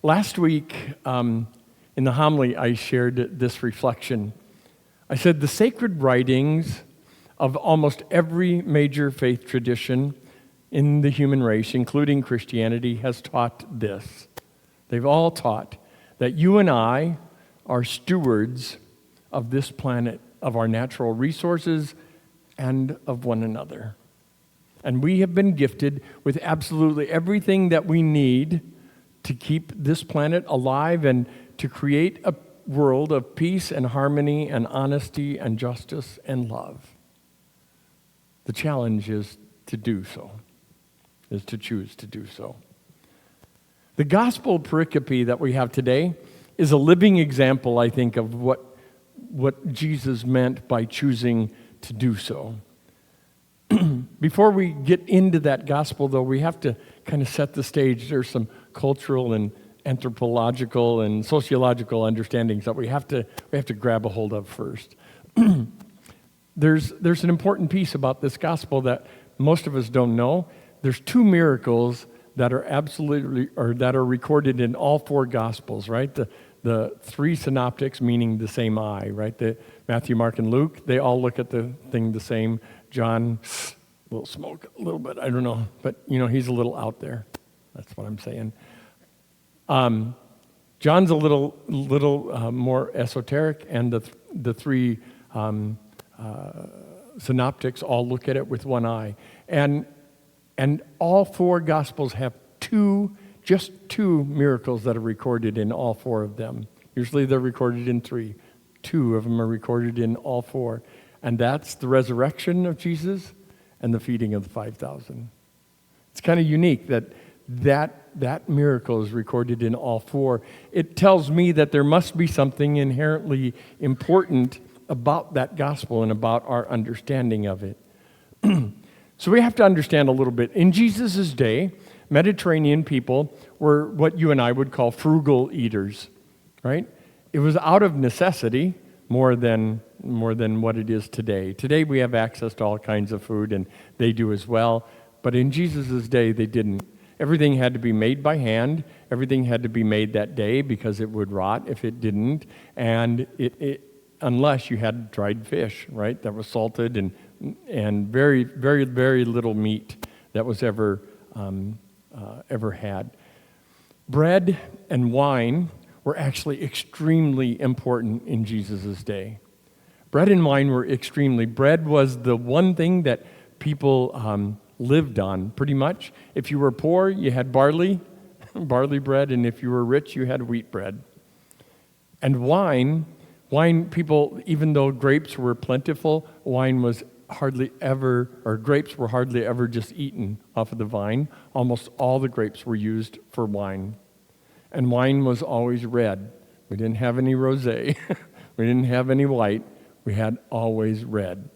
Last week, in the homily, I shared this reflection. I said the sacred writings of almost every major faith tradition in the human race, including Christianity, has taught this. They've all taught that you and I are stewards of this planet, of our natural resources, and of one another. And we have been gifted with absolutely everything that we need to keep this planet alive and to create a world of peace and harmony and honesty and justice and love. The challenge is to do so, is to choose to do so. The gospel pericope that we have today is a living example, I think, of what Jesus meant by choosing to do so. Before we get into that gospel, though, we have to kind of set the stage. There's some cultural and anthropological and sociological understandings that we have to grab a hold of first. There's an important piece about this gospel that most of us don't know. There's two miracles that are recorded in all four gospels, right? The three synoptics, meaning the same eye, right? The Matthew, Mark, and Luke, they all look at the thing the same. John, a little smoke, a little bit, I don't know. But, he's a little out there. That's what I'm saying. John's a little more esoteric, and the three synoptics all look at it with one eye. And all four Gospels have just two miracles that are recorded in all four of them. Usually they're recorded in three. Two of them are recorded in all four. And that's the resurrection of Jesus and the feeding of the 5,000. It's kind of unique that miracle is recorded in all four. It tells me that there must be something inherently important about that gospel and about our understanding of it. So we have to understand a little bit. In Jesus' day, Mediterranean people were what you and I would call frugal eaters, right? It was out of necessity more than what it is today. Today we have access to all kinds of food, and they do as well. But in Jesus' day, they didn't. Everything had to be made by hand. Everything had to be made that day because it would rot if it didn't. And unless you had dried fish, right, that was salted and very, very, very little meat that was ever had. Bread and wine were actually extremely important in Jesus' day. Bread and wine were bread was the one thing that people lived on, pretty much. If you were poor, you had barley bread, and if you were rich, you had wheat bread. And wine, people, even though grapes were plentiful, grapes were hardly ever just eaten off of the vine. Almost all the grapes were used for wine. And wine was always red. We didn't have any rosé. We didn't have any white. We had always red.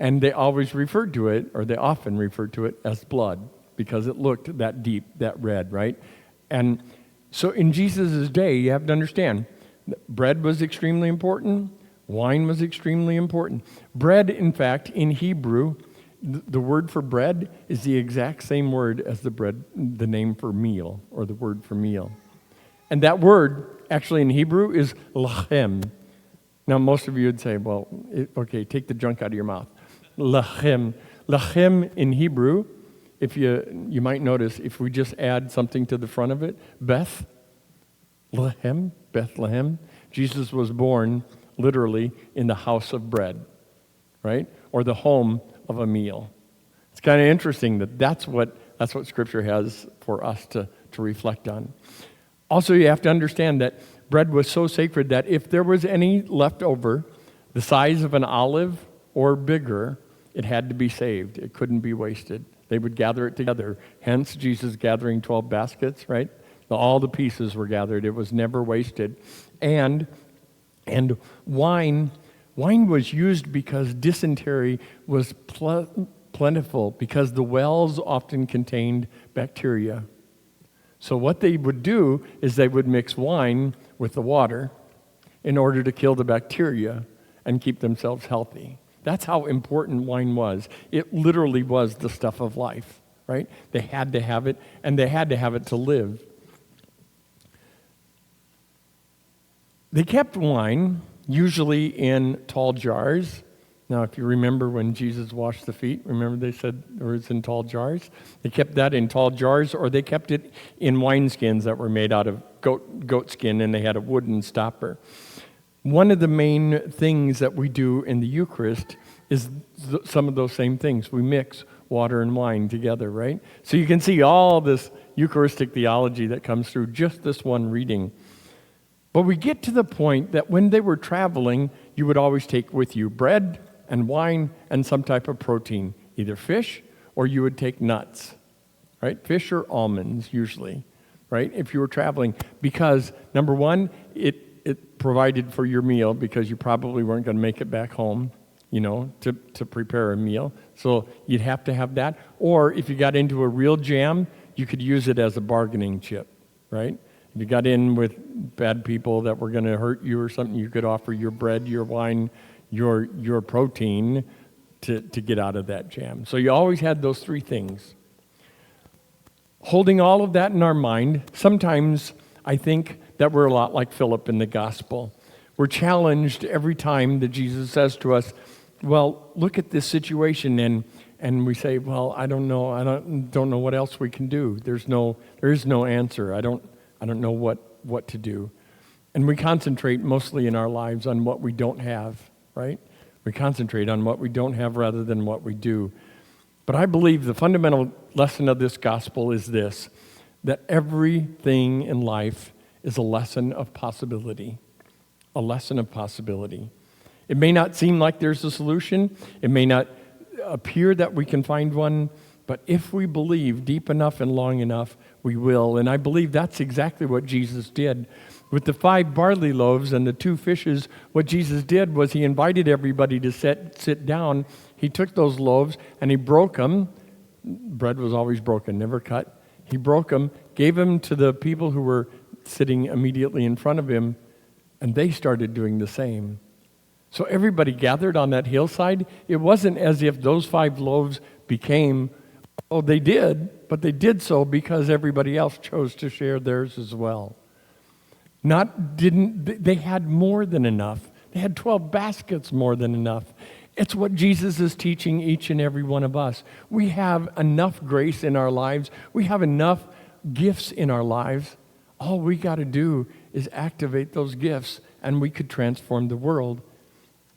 And they often referred to it as blood because it looked that deep, that red, right? And so in Jesus' day, you have to understand, bread was extremely important. Wine was extremely important. Bread, in fact, in Hebrew, the word for bread is the exact same word as the name for meal, or the word for meal. And that word, actually in Hebrew, is lachem. Now, most of you would say, well, okay, take the junk out of your mouth. Lachem. Lachem in Hebrew, if you might notice, if we just add something to the front of it, Bethlehem. Jesus was born literally in the house of bread, right? Or the home of a meal. It's kind of interesting that's what Scripture has for us to reflect on. Also, you have to understand that bread was so sacred that if there was any left over, the size of an olive or bigger, it had to be saved. It couldn't be wasted. They would gather it together. Hence, Jesus gathering 12 baskets, right? All the pieces were gathered. It was never wasted. And wine was used because dysentery was plentiful, because the wells often contained bacteria. So what they would do is they would mix wine with the water in order to kill the bacteria and keep themselves healthy. That's how important wine was. It literally was the stuff of life, right? They had to have it, and they had to have it to live. They kept wine, usually in tall jars. Now, if you remember when Jesus washed the feet, remember they said it was in tall jars? They kept that in tall jars, or they kept it in wineskins that were made out of goat skin, and they had a wooden stopper. One of the main things that we do in the Eucharist is some of those same things. We mix water and wine together, right? So you can see all this Eucharistic theology that comes through just this one reading. But we get to the point that when they were traveling, you would always take with you bread and wine and some type of protein, either fish or you would take nuts, right? Fish or almonds usually, right? If you were traveling, because number one, it provided for your meal because you probably weren't going to make it back home, to prepare a meal. So you'd have to have that. Or if you got into a real jam, you could use it as a bargaining chip, right? If you got in with bad people that were going to hurt you or something, you could offer your bread, your wine, your protein to get out of that jam. So you always had those three things. Holding all of that in our mind, sometimes I think that we're a lot like Philip in the gospel. We're challenged every time that Jesus says to us, well, look at this situation, and we say, well, I don't know. I don't know what else we can do. There is no answer. I don't know what to do. And we concentrate mostly in our lives on what we don't have, right? We concentrate on what we don't have rather than what we do. But I believe the fundamental lesson of this gospel is this, that everything in life is a lesson of possibility. A lesson of possibility. It may not seem like there's a solution. It may not appear that we can find one, but if we believe deep enough and long enough, we will. And I believe that's exactly what Jesus did. With the 5 barley loaves and the 2 fishes, what Jesus did was he invited everybody to sit down. He took those loaves and he broke them. Bread was always broken, never cut. He broke them, gave them to the people who were sitting immediately in front of him, and they started doing the same. So everybody gathered on that hillside. It wasn't as if those 5 loaves became, they did, but they did so because everybody else chose to share theirs as well. They had more than enough. They had 12 baskets more than enough. It's what Jesus is teaching each and every one of us. We have enough grace in our lives. We have enough gifts in our lives. All we got to do is activate those gifts, and we could transform the world.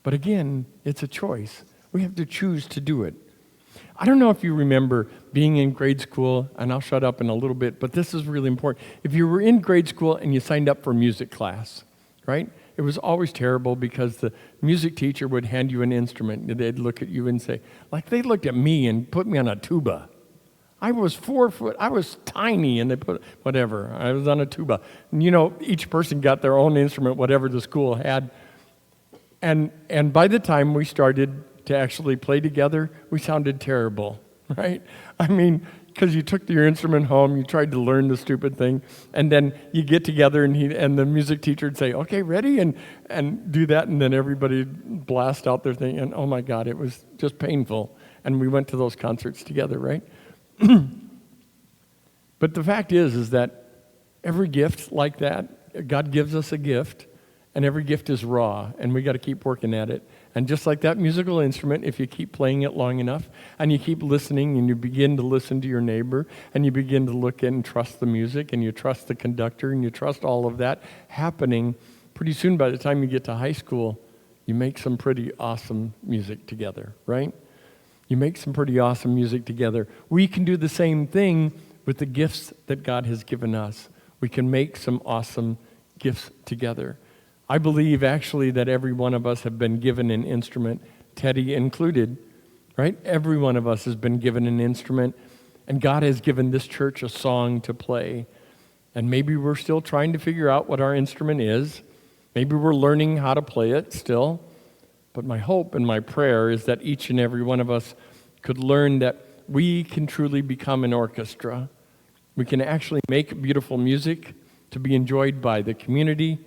But again, it's a choice. We have to choose to do it. I don't know if you remember being in grade school, and I'll shut up in a little bit, but this is really important. If you were in grade school and you signed up for music class, right? It was always terrible because the music teacher would hand you an instrument, and they'd look at you and say, like they looked at me and put me on a tuba. I was 4 foot, I was tiny, and they put, whatever, I was on a tuba. And each person got their own instrument, whatever the school had. And by the time we started to actually play together, we sounded terrible, right? I mean, because you took your instrument home, you tried to learn the stupid thing, and then you get together and the music teacher would say, okay, ready? And do that, and then everybody blast out their thing, and oh my God, it was just painful. And we went to those concerts together, right? But the fact is that every gift like that, God gives us a gift, and every gift is raw, and we got to keep working at it. And just like that musical instrument, if you keep playing it long enough, and you keep listening, and you begin to listen to your neighbor, and you begin to look in and trust the music, and you trust the conductor, and you trust all of that happening, pretty soon by the time you get to high school, you make some pretty awesome music together, right? You make some pretty awesome music together. We can do the same thing with the gifts that God has given us. We can make some awesome gifts together. I believe actually that every one of us have been given an instrument, Teddy included, right? Every one of us has been given an instrument, and God has given this church a song to play. And maybe we're still trying to figure out what our instrument is. Maybe we're learning how to play it still. But my hope and my prayer is that each and every one of us could learn that we can truly become an orchestra. We can actually make beautiful music to be enjoyed by the community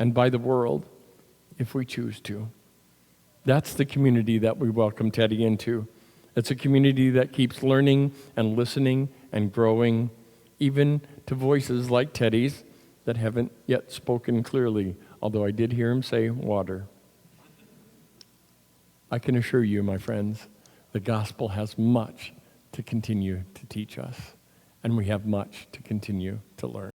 and by the world if we choose to. That's the community that we welcome Teddy into. It's a community that keeps learning and listening and growing, even to voices like Teddy's that haven't yet spoken clearly although I did hear him say water. I can assure you, my friends, the gospel has much to continue to teach us, and we have much to continue to learn.